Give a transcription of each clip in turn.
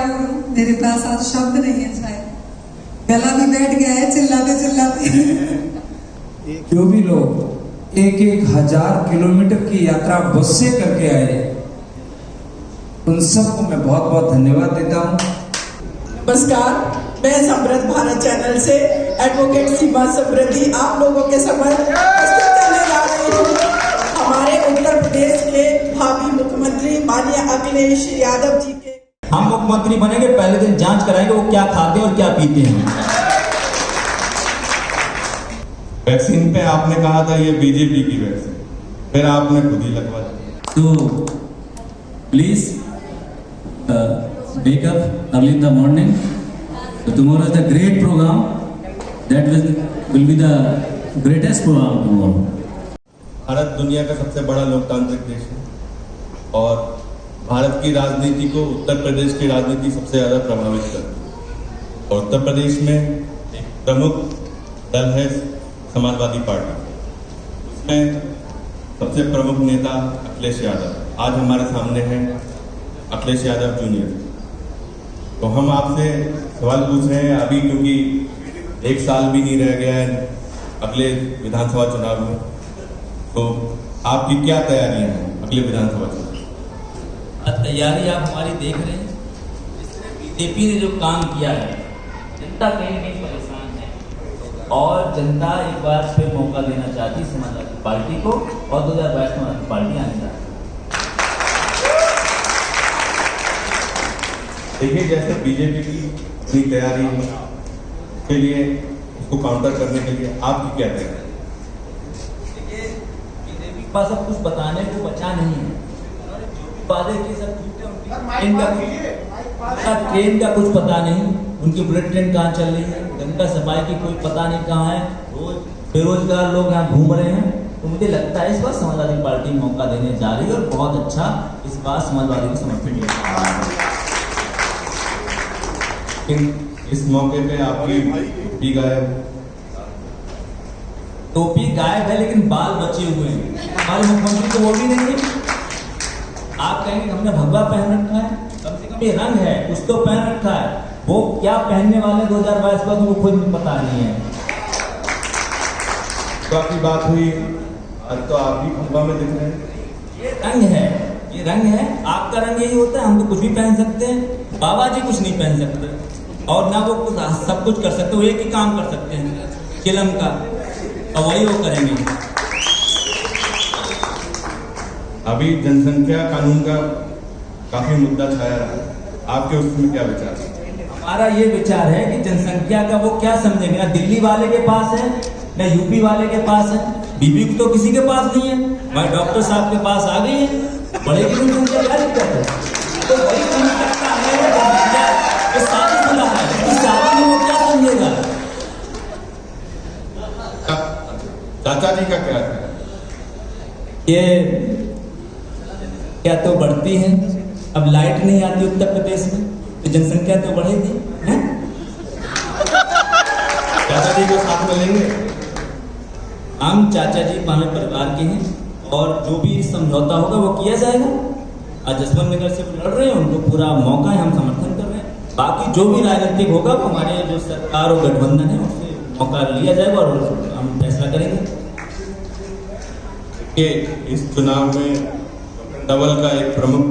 करूं, मेरे पास आज शब्द नहीं है, शायद गला भी बैठ गया है चिल्लाते चिल्लाते। जो भी लोग 1,000 किलोमीटर की यात्रा बस से करके आए, उन सबको मैं बहुत बहुत धन्यवाद देता हूँ। नमस्कार, मैं समृद्ध भारत चैनल से एडवोकेट सीमा समृद्धि आप लोगों के समक्ष प्रस्तुत करने जा रही हूँ हमारे उत्तर प्रदेश के भावी मुख्यमंत्री माननीय अखिलेश यादव जी के। हम मुख्यमंत्री बनेंगे, पहले दिन जांच कराएंगे वो क्या खाते हैं और क्या पीते हैं। वैक्सीन पे आपने कहा था ये बीजेपी की वैक्सीन, फिर आपने खुद ही लगवा दी। तो please wake up early in the morning. So tomorrow is a great program. That will be the greatest program tomorrow. Bharat दुनिया का सबसे बड़ा लोकतांत्रिक देश है और भारत की राजनीति को उत्तर प्रदेश की राजनीति सबसे ज्यादा प्रभावित करती है। और उत्तर प्रदेश में एक प्रमुख दल है समाजवादी पार्टी, उसमें सबसे प्रमुख नेता अखिलेश यादव आज हमारे सामने हैं। अखिलेश यादव जूनियर, तो हम आपसे सवाल पूछ रहे हैं अभी, क्योंकि 1 साल भी नहीं रह गया है अगले विधानसभा चुनाव में, तो आपकी क्या तैयारियां हैं अगले विधानसभा चुनाव? तैयारी आप हमारी देख रहे हैं। बीजेपी ने जो काम किया है, जनता कहीं नहीं परेशान है और जनता एक बार फिर मौका देना चाहती है समाजवादी पार्टी को और 2022 में पार्टी आने जा रही है। देखिए, जैसे बीजेपी की अपनी तैयारी है, के लिए उसको काउंटर करने के लिए आपकी क्या तैयारी है? देखिए, बीजेपी के पास अब कुछ बताने को बचा नहीं है। वादे की सब ट्रेन का कुछ पता नहीं, उनकी बुलेट ट्रेन कहाँ चल रही है, गंगा सफाई की कोई पता नहीं कहाँ है, रोज बेरोजगार लोग यहाँ घूम रहे हैं। तो मुझे लगता है इस बार समाजवादी पार्टी मौका देने जा रही है और बहुत अच्छा इस बार समाजवादी को समर्थन मिलेगा। इस मौके पे आपकी टोपी गायब, टोपी गायब है लेकिन बाल बचे हुए हैं। हमारे मुख्यमंत्री तो वो भी नहीं है। आप कहेंगे हमने भगवा पहन रखा है, कम से कम ये रंग है कुछ तो पहन रखा है। वो क्या पहनने वाले 2022 का तो खुद पता नहीं है। तो आपकी बात हुई, आज तो आप भी भगवा में दिख रहे हैं। ये रंग है, ये रंग है। आपका रंग यही होता है, हम तो कुछ भी पहन सकते हैं, बाबा जी कुछ नहीं पहन सकते और ना वो कुछ सब कुछ कर सकते, वो एक ही काम कर सकते हैं चिलम का, और वही वो करेंगे। अभी जनसंख्या कानून का काफी मुद्दा छाया रहा है, आपके उसमें क्या विचार है? हमारा ये विचार है कि जनसंख्या का वो क्या समझेंगे, ना दिल्ली वाले के पास है ना यूपी वाले के पास है, बीबी तो किसी के पास नहीं है, हमारे डॉक्टर साहब के पास आ गई है, बढ़ेगी जनसंख्या क्या दिक्कत है? तो वही समझ सकता है कि शादीशुदा है, इस शादी में वो क्या समझेगा? चाचा जी का क्या है? ये क्या तो बढ़ती है, अब लाइट नहीं आती उत्तर प्रदेश में तो जनसंख्या तो बढ़ेगी है? चाचा जी को साथ में लेंगे? हम चाचा जी हमारे परिवार के हैं और जो भी समझौता होगा वो किया जाएगा। आज जसवंत नगर से लड़ रहे हैं, उनको पूरा मौका है, हम समर्थन कर रहे हैं। बाकी जो भी राजनीतिक होगा वो हमारे जो सरकार और गठबंधन है उससे मौका लिया जाएगा और हम फैसला करेंगे। कि इस चुनाव में डबल का एक प्रमुख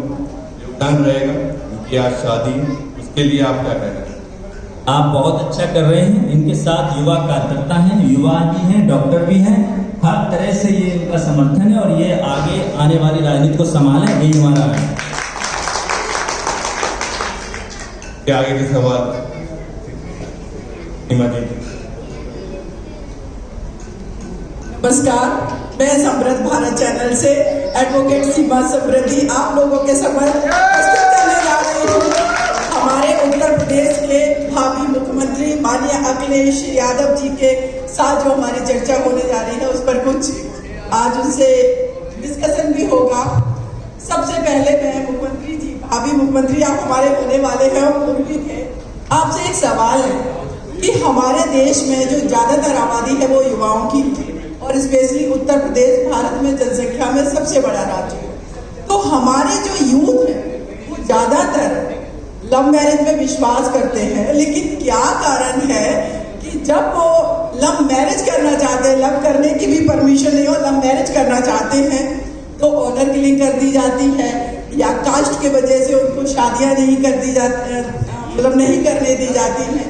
योगदान रहेगा, क्योंकि आज शादी, उसके लिए आप क्या कह रहे हैं? आप बहुत अच्छा कर रहे हैं। इनके साथ युवा कार्यकर्ता हैं, युवा भी हैं, डॉक्टर भी हैं, हर तरह से ये इनका समर्थन है और ये आगे आने वाली राजनीति को संभालें, यही हमारा है। क्या आगे के सवाल? सीमा जी। नमस्कार, मैं समृद्ध भारत चैनल से एडवोकेट सीमा समृद्धि आप लोगों के समक्ष प्रस्तुत करने जा रही हूँ हमारे उत्तर प्रदेश के भावी मुख्यमंत्री माननीय अखिलेश यादव जी के साथ जो हमारी चर्चा होने जा रही है, उस पर कुछ आज उनसे डिस्कशन भी होगा। सबसे पहले मैं मुख्यमंत्री जी, भावी मुख्यमंत्री आप हमारे होने वाले हैं और उम्मीद है आपसे एक सवाल है कि हमारे देश में जो ज्यादातर आबादी है वो युवाओं की और स्पेशली उत्तर प्रदेश भारत में जनसंख्या में सबसे बड़ा राज्य है। तो हमारे जो यूथ है वो ज्यादातर लव मैरिज में विश्वास करते हैं, लेकिन क्या कारण है कि जब वो लव मैरिज करना चाहते हैं, लव करने की भी परमिशन नहीं हो, लव मैरिज करना चाहते हैं तो ऑनर किलिंग कर दी जाती है, या कास्ट के वजह से उनको शादियां नहीं कर दी जाती, मतलब नहीं करने दी जाती हैं।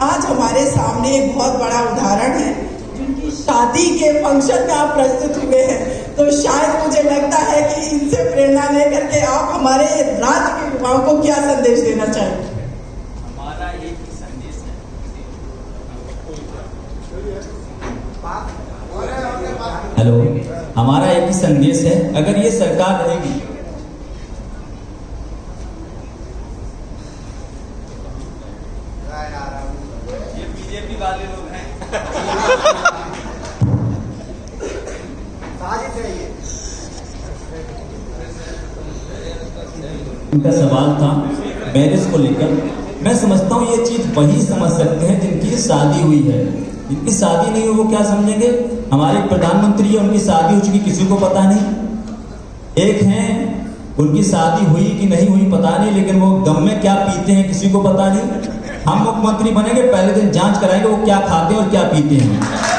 आज हमारे सामने एक बहुत बड़ा उदाहरण है, जिनकी शादी के फंक्शन में आप प्रस्तुत हुए हैं, तो शायद मुझे लगता है कि इनसे प्रेरणा लेकर के आप हमारे राज्य के युवाओं को क्या संदेश देना चाहेंगे? हमारा एक ही संदेश है। हेलो, हमारा एक ही संदेश है, अगर ये सरकार रहेगी ये बीजेपी वाले लोग हैं उनका सवाल था मैरिज को लेकर। मैं समझता हूँ ये चीज वही समझ सकते हैं जिनकी शादी हुई है, जिनकी शादी नहीं हुई वो क्या समझेंगे? हमारे प्रधानमंत्री है, उनकी शादी हो चुकी किसी को पता नहीं। एक हैं उनकी शादी हुई कि नहीं हुई पता नहीं, लेकिन वो गम में क्या पीते हैं किसी को पता नहीं। हम मुख्यमंत्री बनेंगे पहले दिन जांच कराएंगे वो क्या खाते हैं और क्या पीते हैं।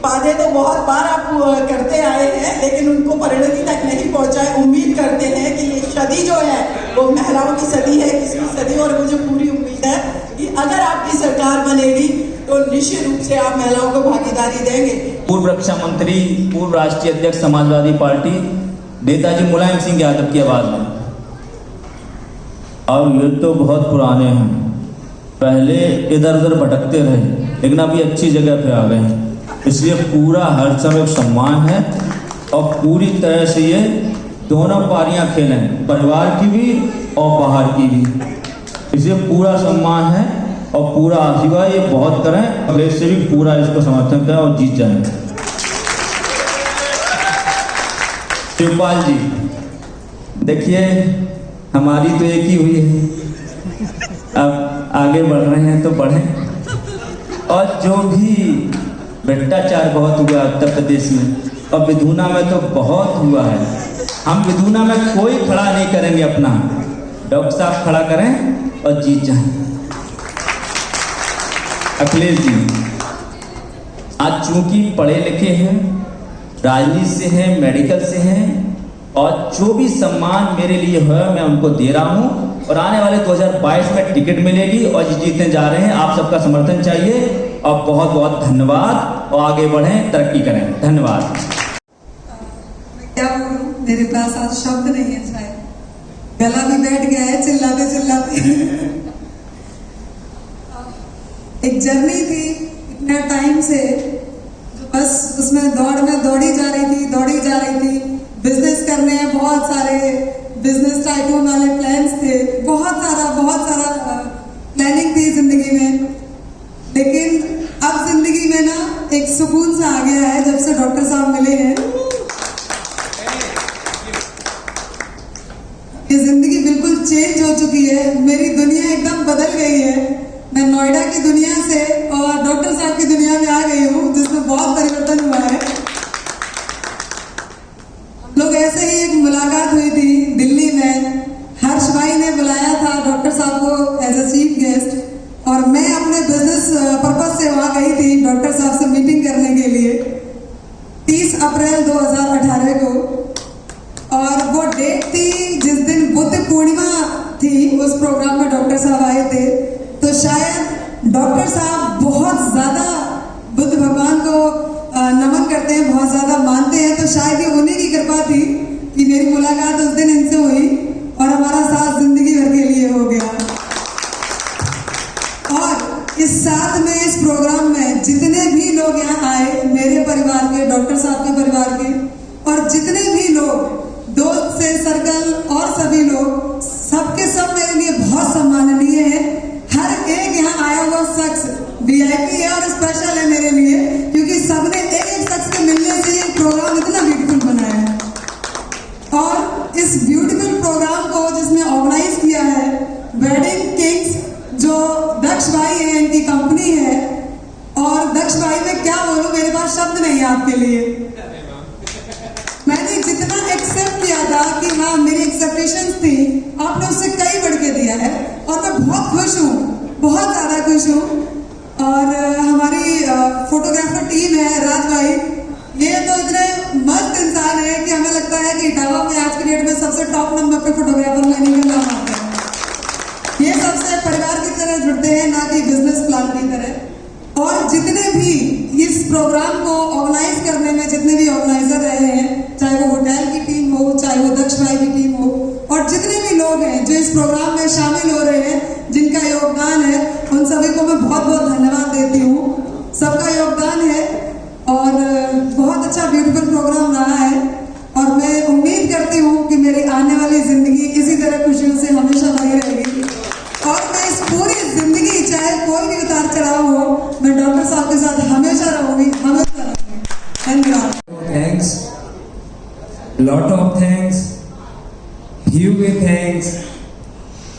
वादे तो बहुत बार आप करते आए हैं, लेकिन उनको परिणति तक नहीं पहुंचाए। उम्मीद करते हैं कि ये सदी जो है वो महिलाओं की सदी है, किसकी सदी, और मुझे पूरी उम्मीद है कि अगर आपकी सरकार बनेगी तो निश्चित रूप से आप महिलाओं को भागीदारी देंगे। पूर्व रक्षा मंत्री, पूर्व राष्ट्रीय अध्यक्ष समाजवादी पार्टी नेताजी मुलायम सिंह यादव की आवाज में। और ये तो बहुत पुराने हैं, पहले इधर उधर भटकते रहे लेकिन अभी अच्छी जगह पे आ गए हैं, इसलिए पूरा हर समय सम्मान है और पूरी तरह से ये दोनों पारियां खेलें, परिवार की भी और बाहर की भी, इसलिए पूरा सम्मान है और पूरा आशीर्वाद ये बहुत करें, अगले से भी पूरा इसको समर्थन करें और जीत जाएं। शिवपाल जी देखिए, हमारी तो एक ही हुई है, अब आगे बढ़ रहे हैं तो बढ़ें। और जो भी भ्रष्टाचार बहुत हुआ उत्तर प्रदेश में और विधुना में तो बहुत हुआ है, हम विधुना में कोई खड़ा नहीं करेंगे अपना, डॉक्टर साहब खड़ा करें और जीत जाएं। अखिलेश जी आज चूंकि पढ़े लिखे हैं, राजनीति से हैं, मेडिकल से हैं, और जो भी सम्मान मेरे लिए है मैं उनको दे रहा हूं, और आने वाले 2022 में टिकट मिलेगी और जीतने जा रहे हैं। आप सबका समर्थन चाहिए और बहुत बहुत धन्यवाद, और आगे बढ़ें, तरक्की करें। धन्यवाद। मैं क्या बोलूं, मेरे पास आज शब्द नहीं है, शायद गला भी बैठ गया है चिल्लाते चिल्लाते। एक जर्नी थी इतना टाइम से, जो बस उसमें दौड़ी जा रही थी। बिजनेस करने हैं, बहुत सारे बिजनेस टाइपों वाले प्लान्स थे, बहुत सारा प्लानिंग थी जिंदगी में। लेकिन अब जिंदगी में ना एक सुकून सा आ गया है जब से डॉक्टर साहब मिले हैं। ये जिंदगी बिल्कुल चेंज हो चुकी है, मेरी दुनिया एकदम बदल गई है। मैं नोएडा की दुनिया से और डॉक्टर साहब की दुनिया में आ गई हूँ, जिसमें बहुत परिवर्तन हुआ है। हम लोग ऐसे ही एक मुलाकात हुई थी दिल्ली में, हर्ष भाई ने बुलाया था डॉक्टर साहब को एज अ चीफ गेस्ट, और मैं अपने बिजनेस पर्पस से वहां गई थी डॉक्टर साहब से मीटिंग करने के लिए 30 अप्रैल 2018 को। और वो डेट थी जिस दिन बुद्ध पूर्णिमा थी, उस प्रोग्राम में डॉक्टर साहब आए थे। तो शायद डॉक्टर साहब बहुत ज्यादा बुद्ध भगवान को नमन करते हैं, बहुत ज्यादा मानते हैं, तो शायद ये उन्हीं की कृपा थी कि मेरी मुलाकात उस दिन इनसे हुई और हमारा साथ जिंदगी भर के लिए हो गया। और इस साथ में इस प्रोग्राम में जितने भी लोग यहाँ आए, मेरे परिवार के, डॉक्टर साहब के परिवार के, और जितने भी लोग दोस्त से सर्कल और सभी लोग, सबके सब मेरे लिए बहुत सम्माननीय है। हर एक यहाँ आया हुआ शख्स वीआईपी है और स्पेशल है मेरे लिए, क्योंकि सबने एक शख्स के मिलने से ये प्रोग्राम इतना ब्यूटीफुल बनाया है। और इस ब्यूटीफुल प्रोग्राम को जिसने ऑर्गेनाइज किया है वेडिंग किंग्स, जो दक्ष भाई है, इनकी कंपनी है। और दक्ष भाई में क्या बोलूं, मेरे पास शब्द नहीं है आपके लिए। मैंने जितना एक्सेप्ट किया था कि हाँ मेरी एक्सेप्टेशंस थी, आप टॉप नंबर पे फोटोग्राफर में इन्हीं का नाम आता है। ये सबसे परिवार की तरह जुड़ते हैं, ना कि बिजनेस प्लान की तरह। और जितने भी इस प्रोग्राम को ऑर्गेनाइज करने में जितने भी ऑर्गेनाइजर रहे हैं, चाहे वो होटल की टीम हो, चाहे वो दक्ष भाई की टीम हो, और जितने भी लोग हैं जो इस प्रोग्राम में शामिल हो रहे हैं, जिनका योगदान है, उन सभी को मैं बहुत बहुत धन्यवाद देती हूँ। सबका योगदान है और बहुत अच्छा ब्यूटीफुल प्रोग्राम रहा है। और मैं उम्मीद करती हूँ कि मेरी आने वाली जिंदगी इसी तरह खुशियों से हमेशा बनी रहेगी। और मैं इस पूरी जिंदगी, चाहे कोई भी उतार चढ़ाव हो, मैं डॉक्टर साहब के साथ हमेशा रहूंगी, हमेशा रहूंगी। धन्यवाद। Thanks, lot of thanks, huge thanks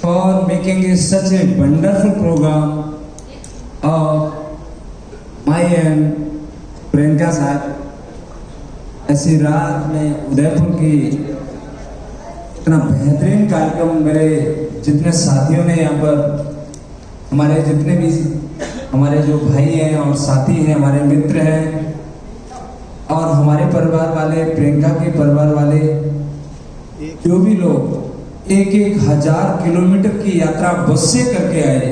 for making it such a wonderful program of my and Priyanka साहब। ऐसी रात में उदयपुर की इतना बेहतरीन कार्यक्रम, मेरे जितने साथियों ने यहाँ पर, हमारे जितने भी हमारे जो भाई हैं और साथी हैं, हमारे मित्र हैं, और हमारे परिवार वाले, प्रियंका के परिवार वाले, जो भी लोग 1,000 किलोमीटर की यात्रा बस से करके आए,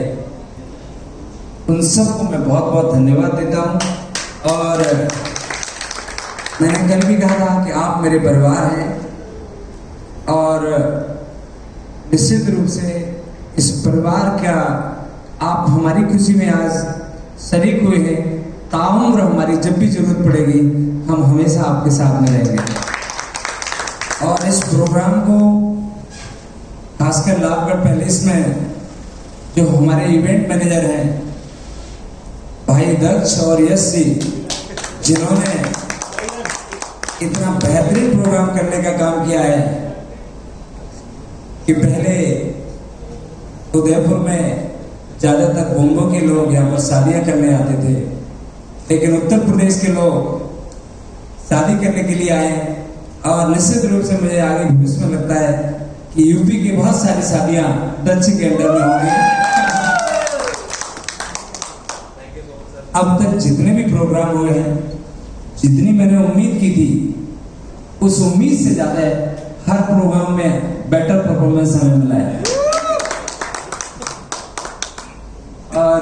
उन सबको मैं बहुत बहुत धन्यवाद देता हूँ। और मैंने कल भी कहा था कि आप मेरे परिवार हैं, और निश्चित रूप से इस परिवार का आप हमारी खुशी में आज शरीक हुए हैं। ताउम्र हमारी जब भी जरूरत पड़ेगी, हम हमेशा आपके साथ में रहेंगे। और इस प्रोग्राम को खासकर लाभगढ़ पैलेस में जो हमारे इवेंट मैनेजर हैं भाई दक्ष और यश जी, जिन्होंने इतना बेहतरीन प्रोग्राम करने का काम किया है कि पहले उदयपुर में ज्यादातर बोंगो के लोग यहाँ पर शादियां करने आते थे, लेकिन उत्तर प्रदेश के लोग शादी करने के लिए आए। और निश्चित रूप से मुझे आगे भविष्य में लगता है कि यूपी की बहुत सारी शादियां दक्ष के अंडर में होंगी। अब तक जितने भी प्रोग्राम हुए हैं, जितनी मैंने उम्मीद की थी, उस उम्मीद से ज्यादा हर प्रोग्राम में बेटर परफॉर्मेंस हमें मिला है। और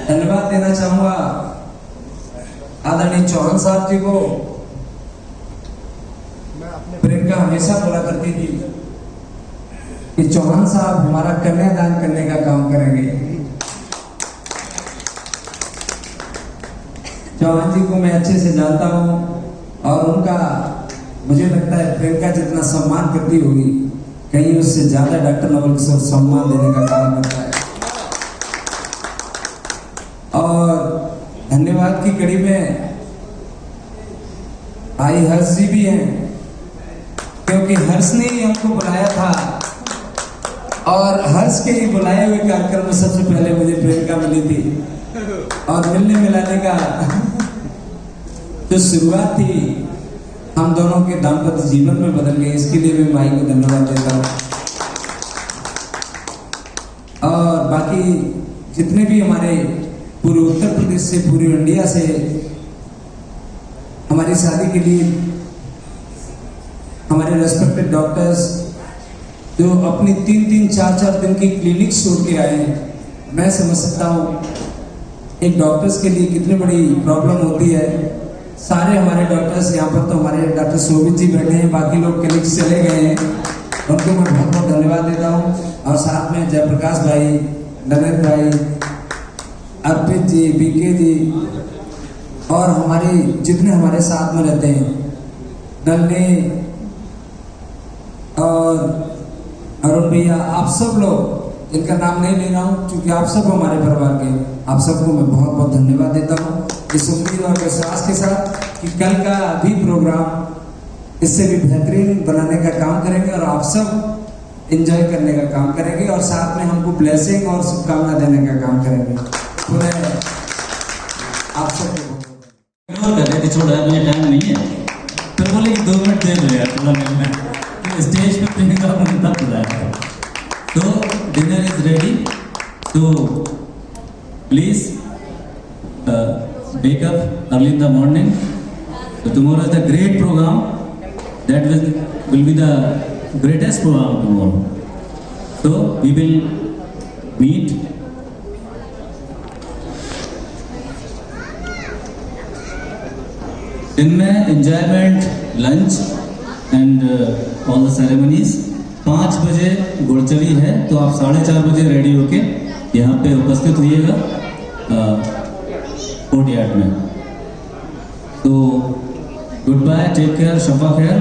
धन्यवाद देना चाहूंगा आदरणीय चौहान साहब जी को। प्रियंका हमेशा बोला करती थी कि चौहान साहब हमारा कन्यादान करने का काम करेंगे। चौहान जी को मैं अच्छे से जानता हूं, और उनका मुझे लगता है प्रियंका जितना सम्मान करती होगी, कहीं उससे ज्यादा डॉक्टर नवल किशोर सम्मान देने का काम करता है। और धन्यवाद की कड़ी में भाई हर्ष जी भी हैं, क्योंकि हर्ष ने ही हमको बुलाया था, और हर्ष के ही बुलाए हुए कार्यक्रम में सबसे पहले मुझे प्रियंका मिली थी। और मिलने मिलाने का जो शुरुआत थी, हम दोनों के दाम्पत्य जीवन में बदल गई। इसके लिए मैं माई को धन्यवाद देता हूँ। और बाकी जितने भी हमारे पूरे उत्तर प्रदेश से, पूरे इंडिया से हमारी शादी के लिए हमारे रेस्पेक्टेड डॉक्टर्स जो अपनी 3-3, 4-4 दिन की क्लिनिक छोड़ के आए, मैं समझ सकता हूँ एक डॉक्टर्स के लिए कितनी बड़ी प्रॉब्लम होती है। सारे हमारे डॉक्टर्स यहाँ पर, तो हमारे डॉक्टर शोभित जी बैठे हैं, बाकी लोग क्लिनिक्स चले गए हैं, उनको मैं बहुत बहुत धन्यवाद देता हूँ। और साथ में जयप्रकाश भाई, नरेंद्र भाई, अर्पित जी, बीके जी, और हमारे जितने हमारे साथ में रहते हैं, नलनी और अरुण भैया, आप सब लोग, जिनका नाम नहीं ले रहा हूँ क्योंकि आप सब हमारे परिवार के, आप सबको मैं बहुत बहुत धन्यवाद देता हूँ, इस उम्मीद और विश्वास के साथ कि कल का भी प्रोग्राम इससे भी बेहतरीन बनाने का काम करेंगे और आप सब एंजॉय करने का काम करेंगे, और साथ में हमको ब्लेसिंग और शुभकामना देने का काम करेंगे। पूरे आप सबको कर रहे थे, छोड़ा मुझे टाइम नहीं है, फिर बोले 2 मिनट दे दो यार, थोड़ा मिलना है। स्टेज पे प्रियंका को तब बुलाया, तो डिनर इज रेडी, तो please wake up early in the morning. So tomorrow is a great program that will will be the greatest program tomorrow. So we will meet. दिन में enjoyment, lunch and all the ceremonies. 5 बजे गुड़चड़ी है, तो आप 4:30 बजे ready होके यहाँ पे उपस्थित होइएगा कोर्टयार्ड में। तो गुड बाय, टेक केयर, शफा खैर।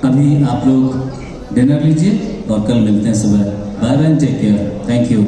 अभी आप लोग डिनर लीजिए और कल मिलते हैं सुबह। Bye bye, take care, thank you.